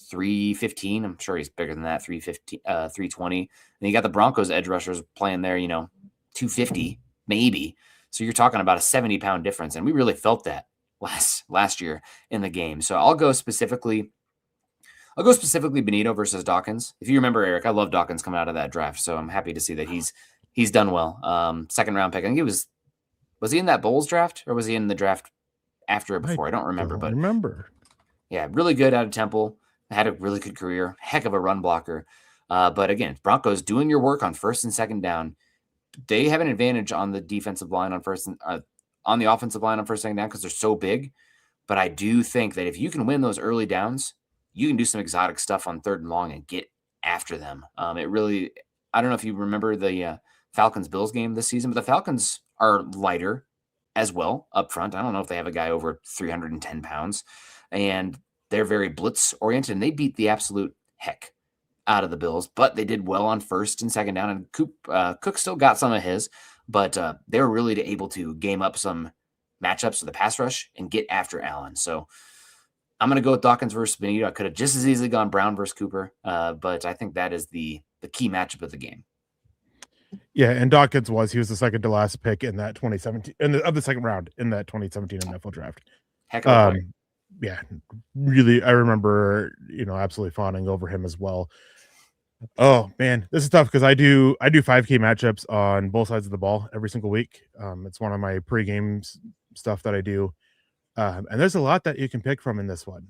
315. I'm sure he's bigger than that, 320. And you got the Broncos edge rushers playing there, 250 maybe. So you're talking about a 70-pound difference, and we really felt that last year in the game. So I'll go specifically Bonitto versus Dawkins. If you remember, Eric, I love Dawkins coming out of that draft, so I'm happy to see that he's done well. Second round pick. I think was he in that Bulls draft or was he in the draft after or before? I don't remember, but yeah, really good out of Temple. Had a really good career. Heck of a run blocker. But again, Broncos doing your work on first and second down. They have an advantage on the defensive line on first and on the offensive line on first and second down because they're so big. But I do think that if you can win those early downs, you can do some exotic stuff on third and long and get after them. I don't know if you remember the Falcons-Bills game this season, but the Falcons are lighter as well up front. I don't know if they have a guy over 310 pounds, and they're very blitz-oriented, and they beat the absolute heck out of the Bills, but they did well on first and second down, and Cook still got some of his, but they were really able to game up some matchups for the pass rush and get after Allen. So I'm going to go with Dawkins versus Bonitto. I could have just as easily gone Brown versus Cooper, but I think that is the key matchup of the game. Yeah, and Dawkins he was the second to last pick in that 2017 of the second round in that 2017 NFL draft. Heck of a player. Yeah, really, I remember, absolutely fawning over him as well. Oh man, this is tough because I do 5K matchups on both sides of the ball every single week. It's one of my pre-game stuff that I do. And there's a lot that you can pick from in this one.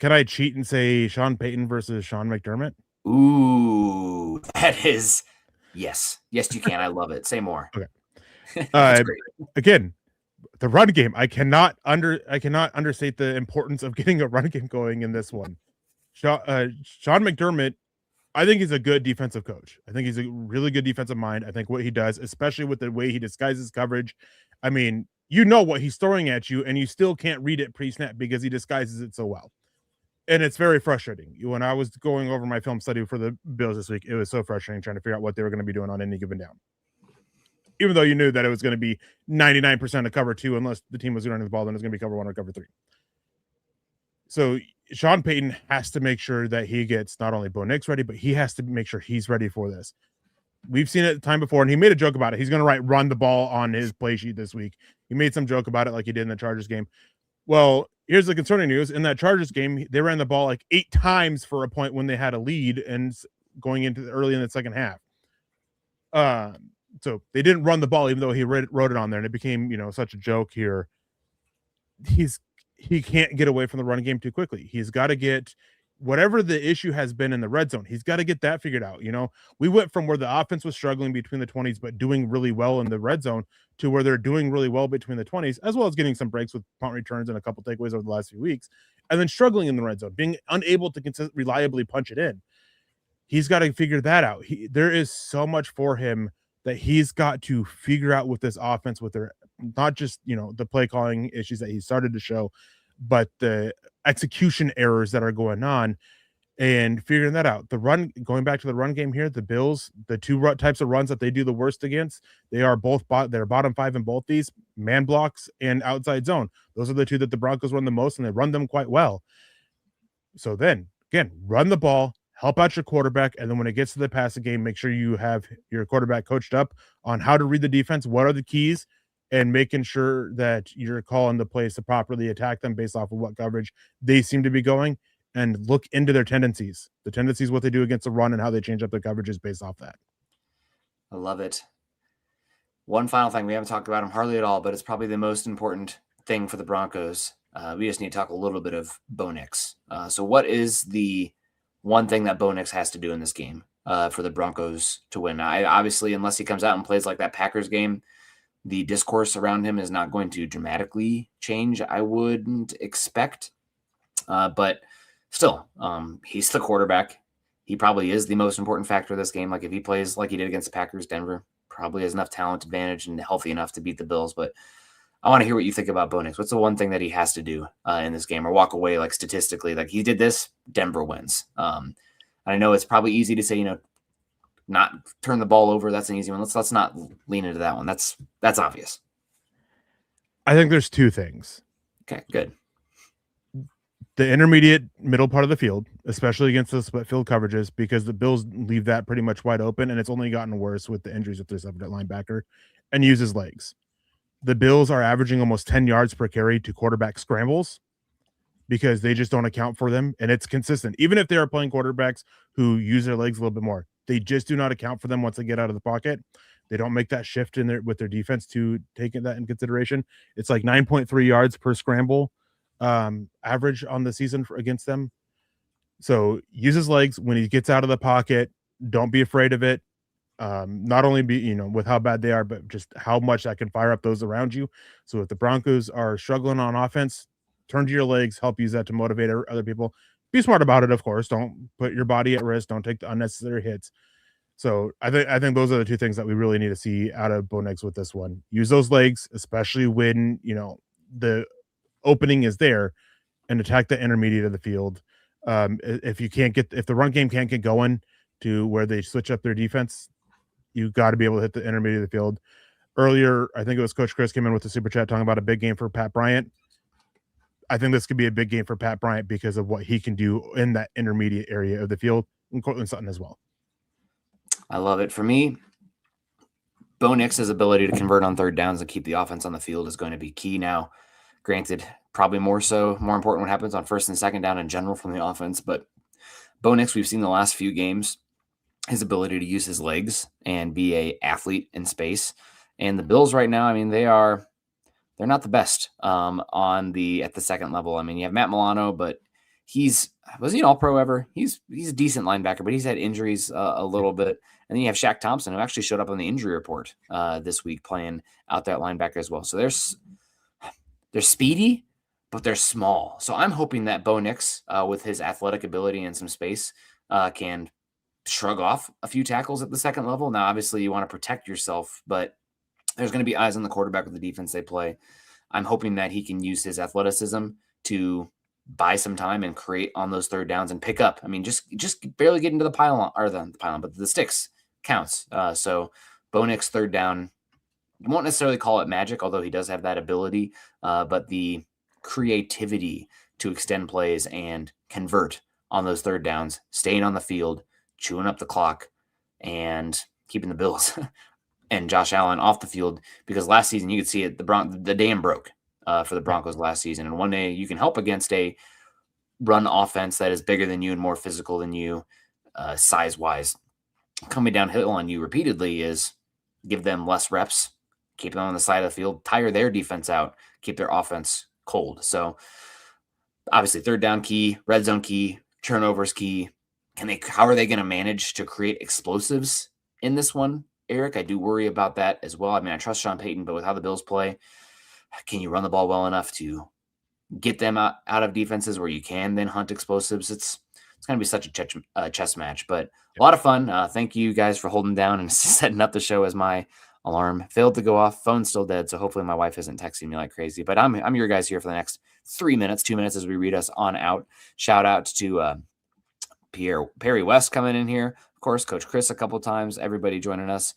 Can I cheat and say Sean Payton versus Sean McDermott? Ooh, that is yes, you can. I love it. Say more. Okay. Again, the run game. I cannot understate the importance of getting a run game going in this one. Sean McDermott, I think he's a good defensive coach. I think he's a really good defensive mind. I think what he does, especially with the way he disguises coverage, I mean, what he's throwing at you, and you still can't read it pre-snap because he disguises it so well. And it's very frustrating. When I was going over my film study for the Bills this week, it was so frustrating trying to figure out what they were going to be doing on any given down. Even though you knew that it was going to be 99% of cover 2, unless the team was running the ball, then it's going to be cover 1 or cover 3. So Sean Payton has to make sure that he gets not only Bo Nix ready, but he has to make sure he's ready for this. we've seen it the time before, and he made a joke about it. He's going to run the ball on his play sheet this week. He made some joke about it like he did in the Chargers game. Well, here's the concerning news. In that Chargers game, they ran the ball like 8 times for a point when they had a lead and going into early in the second half. So they didn't run the ball, even though he wrote it on there, and it became, such a joke here. He can't get away from the run game too quickly. He's got to get whatever the issue has been in the red zone. He's got to get that figured out. We went from where the offense was struggling between the 20s, but doing really well in the red zone, to where they're doing really well between the 20s, as well as getting some breaks with punt returns and a couple takeaways over the last few weeks, and then struggling in the red zone, being unable to reliably punch it in. He's got to figure that out. There is so much for him that he's got to figure out with this offense, with their, not just, the play calling issues that he started to show, but the execution errors that are going on, and figuring that out. Going back to the run game here, the Bills, the two types of runs that they do the worst against, they're bottom 5 in both these: man blocks and outside zone. Those are the two that the Broncos run the most, and they run them quite well. So then, again, run the ball, help out your quarterback, and then when it gets to the passing game, make sure you have your quarterback coached up on how to read the defense, what are the keys, and making sure that you're calling the plays to properly attack them based off of what coverage they seem to be going, and look into their tendencies. The tendencies, what they do against the run, and how they change up their coverages based off that. I love it. One final thing, we haven't talked about him hardly at all, but it's probably the most important thing for the Broncos. We just need to talk a little bit of Bo Nix. So what is the one thing that Bo Nix has to do in this game for the Broncos to win? Obviously, unless he comes out and plays like that Packers game, the discourse around him is not going to dramatically change, I wouldn't expect. But still, he's the quarterback. He probably is the most important factor of this game. Like, if he plays like he did against the Packers, Denver probably has enough talent advantage and healthy enough to beat the Bills. But I want to hear what you think about Bo Nix. What's the one thing that he has to do in this game, or walk away, like, statistically, like, he did this, Denver wins? I know it's probably easy to say, not turn the ball over. That's an easy one. Let's not lean into that one. That's obvious. I think there's two things. Okay, good. The intermediate middle part of the field, especially against the split field coverages, because the Bills leave that pretty much wide open, and it's only gotten worse with the injuries with their separate linebacker, and use his legs. The Bills are averaging almost 10 yards per carry to quarterback scrambles because they just don't account for them, and it's consistent. Even if they are playing quarterbacks who use their legs a little bit more, they just do not account for them once they get out of the pocket. They don't make that shift with their defense to take that in consideration. It's like 9.3 yards per scramble average on the season against them. So use his legs when he gets out of the pocket. Don't be afraid of it. Not only with how bad they are, but just how much that can fire up those around you. So if the Broncos are struggling on offense, turn to your legs, help use that to motivate other people. Be smart about it, of course. Don't put your body at risk. Don't take the unnecessary hits. So I think those are the two things that we really need to see out of Bo Nix with this one. Use those legs, especially when the opening is there, and attack the intermediate of the field. If the run game can't get going to where they switch up their defense, you got to be able to hit the intermediate of the field. Earlier, I think it was Coach Chris came in with the super chat talking about a big game for Pat Bryant. I think this could be a big game for Pat Bryant because of what he can do in that intermediate area of the field, and Cortland Sutton as well. I love it. For me, Bo Nix's ability to convert on third downs and keep the offense on the field is going to be key now. Granted, probably more important what happens on first and second down in general from the offense, but Bo Nix, we've seen the last few games, his ability to use his legs and be an athlete in space. And the Bills right now, I mean, they're not the best at the second level. I mean, you have Matt Milano, but was he an all-pro ever? He's a decent linebacker, but he's had injuries a little bit. And then you have Shaq Thompson, who actually showed up on the injury report this week playing out that linebacker as well. So they're speedy, but they're small. So I'm hoping that Bo Nix, with his athletic ability and some space, can shrug off a few tackles at the second level. Now, obviously, you want to protect yourself, but there's going to be eyes on the quarterback with the defense they play. I'm hoping that he can use his athleticism to buy some time and create on those third downs and pick up. I mean, just barely get into the pylon, but the sticks counts. So Bo Nix third down, you won't necessarily call it magic, although he does have that ability, but the creativity to extend plays and convert on those third downs, staying on the field, chewing up the clock, and keeping the Bills and Josh Allen off the field, because last season you could see it, the dam broke for the Broncos last season. And one day you can help against a run offense that is bigger than you and more physical than you, size-wise, coming downhill on you repeatedly, is give them less reps, keep them on the side of the field, tire their defense out, keep their offense cold. So obviously third down key, red zone key, turnovers key. How are they going to manage to create explosives in this one, Eric? I do worry about that as well. I mean, I trust Sean Payton, but with how the Bills play, can you run the ball well enough to get them out of defenses where you can then hunt explosives? It's going to be such a chess match, but a lot of fun. Thank you guys for holding down and setting up the show as my alarm failed to go off. Phone's still dead, so hopefully my wife isn't texting me like crazy. But I'm your guys here for the next 2 minutes as we read us on out. Shout out to Perry West coming in here. Of course, Coach Chris a couple times. Everybody joining us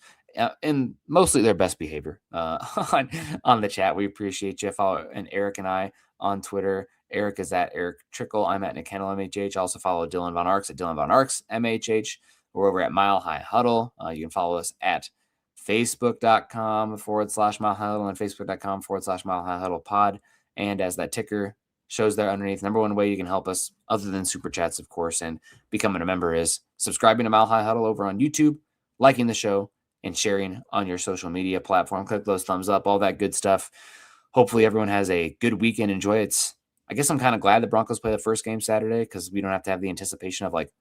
in mostly their best behavior on the chat. We appreciate you. Follow Eric and I on Twitter. Eric is at Erick Trickel. I'm at Nik MHH. Also follow Dylan Von Arks at Dylan Von Arks MHH. We're over at Mile High Huddle. You can follow us at facebook.com/Mile High Huddle and facebook.com/Mile High Huddle pod. And as that ticker shows there underneath, number one way you can help us, other than super chats, of course, and becoming a member, is subscribing to Mile High Huddle over on YouTube, liking the show, and sharing on your social media platform. Click those thumbs up, all that good stuff. Hopefully everyone has a good weekend. Enjoy it. I guess I'm kind of glad the Broncos play the first game Saturday, because we don't have to have the anticipation of like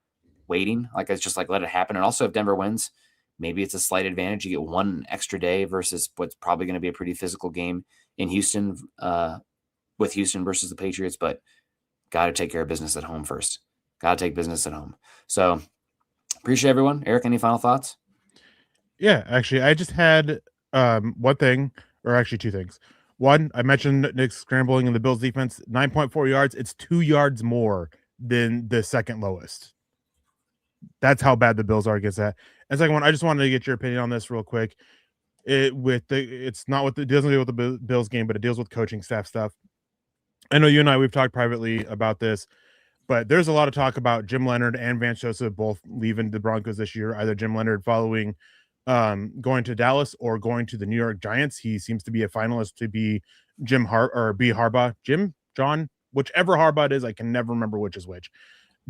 waiting. Like, it's just like, let it happen. And also if Denver wins, maybe it's a slight advantage. You get one extra day versus what's probably going to be a pretty physical game in Houston, with Houston versus the Patriots. But got to take care of business at home first. Got to take business at home. So appreciate everyone. Eric, any final thoughts? Yeah, actually, I just had one thing, or actually two things. One, I mentioned Nick scrambling in the Bills defense, 9.4 yards. It's 2 yards more than the second lowest. That's how bad the Bills are against that. And second one, I just wanted to get your opinion on this real quick. It doesn't deal with the Bills game, but it deals with coaching staff stuff. I know you and I, we've talked privately about this, but there's a lot of talk about Jim Leonhard and Vance Joseph both leaving the Broncos this year. Either Jim Leonhard following going to Dallas or going to the New York Giants. He seems to be a finalist to be Harbaugh, John, whichever Harbaugh it is. I can never remember which is which.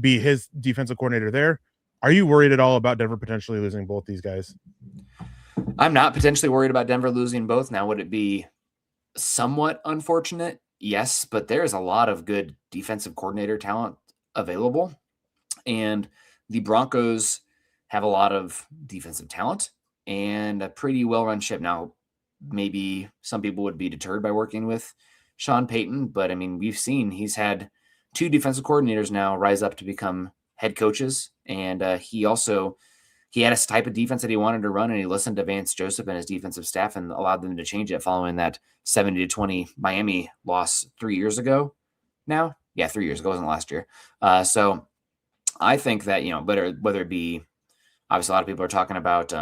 Be his defensive coordinator there. Are you worried at all about Denver potentially losing both these guys? I'm not potentially worried about Denver losing both. Now, would it be somewhat unfortunate? Yes, but there's a lot of good defensive coordinator talent available, and the Broncos have a lot of defensive talent and a pretty well-run ship. Now, maybe some people would be deterred by working with Sean Payton, but I mean, we've seen he's had 2 defensive coordinators now rise up to become head coaches, and he had a type of defense that he wanted to run, and he listened to Vance Joseph and his defensive staff and allowed them to change it following that 70-20 Miami loss 3 years ago now. Yeah, 3 years ago. It wasn't last year. So I think that, whether it be, obviously a lot of people are talking about,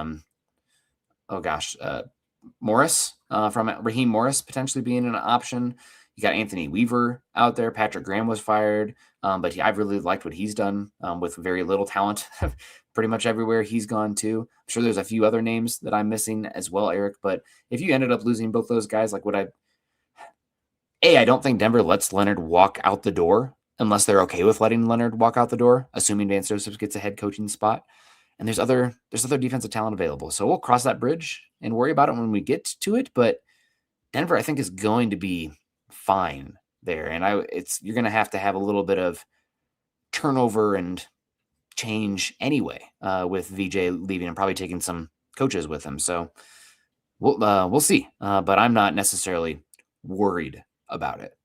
Morris, from Raheem Morris potentially being an option. You got Anthony Weaver out there. Patrick Graham was fired, but I've really liked what he's done with very little talent pretty much everywhere he's gone to. I'm sure there's a few other names that I'm missing as well, Eric, but if you ended up losing both those guys, like I don't think Denver lets Leonhard walk out the door unless they're okay with letting Leonhard walk out the door, assuming Vance Joseph gets a head coaching spot. And there's other defensive talent available. So we'll cross that bridge and worry about it when we get to it. But Denver, I think, is going to be fine there. And you're going to have a little bit of turnover and change anyway, with VJ leaving and probably taking some coaches with him. So we'll see. But I'm not necessarily worried about it.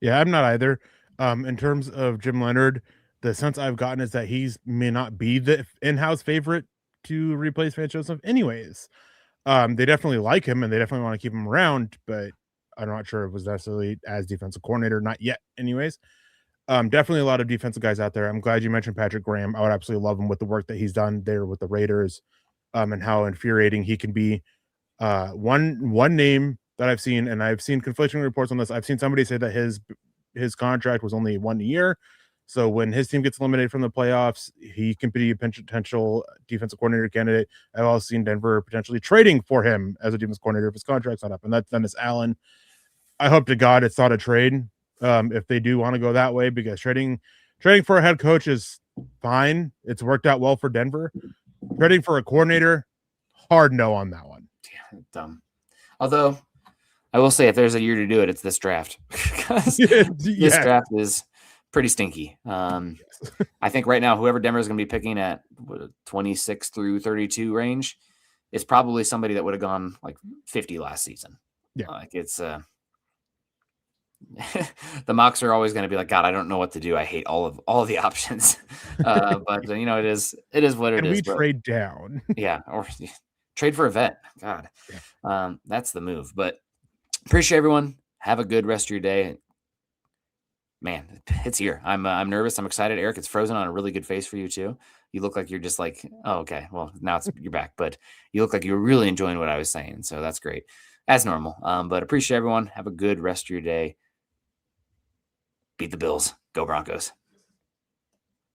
Yeah, I'm not either. In terms of Jim Leonhard, the sense I've gotten is that he may not be the in-house favorite to replace Vance Joseph anyways. They definitely like him and they definitely want to keep him around, but I'm not sure it was necessarily as defensive coordinator, not yet anyways. Definitely a lot of defensive guys out there. I'm glad you mentioned Patrick Graham. I would absolutely love him with the work that he's done there with the Raiders, and how infuriating he can be. One name that I've seen, and I've seen conflicting reports on this. I've seen somebody say that his contract was only 1 year. So when his team gets eliminated from the playoffs, he can be a potential defensive coordinator candidate. I've also seen Denver potentially trading for him as a defensive coordinator if his contract's not up, and that's Dennis Allen. I hope to God it's not a trade if they do want to go that way, because trading for a head coach is fine. It's worked out well for Denver. Trading for a coordinator, hard no on that one. Yeah, dumb. Although I will say, if there's a year to do it, it's this draft. Because this draft is pretty stinky. I think right now, whoever Denver is going to be picking at 26 through 32 range is probably somebody that would have gone like 50 last season. Yeah, like it's the mocks are always going to be like, God, I don't know what to do. I hate all of the options. But you know, it is what it is. We trade down. Yeah, or trade for a vet. God, yeah. That's the move. But appreciate everyone. Have a good rest of your day. Man, it's here. I'm nervous. I'm excited. Eric, it's frozen on a really good face for you too. You look like you're just like, oh, okay. Well, now you're back, but you look like you're really enjoying what I was saying. So that's great, as normal. But appreciate everyone. Have a good rest of your day. Beat the Bills. Go Broncos.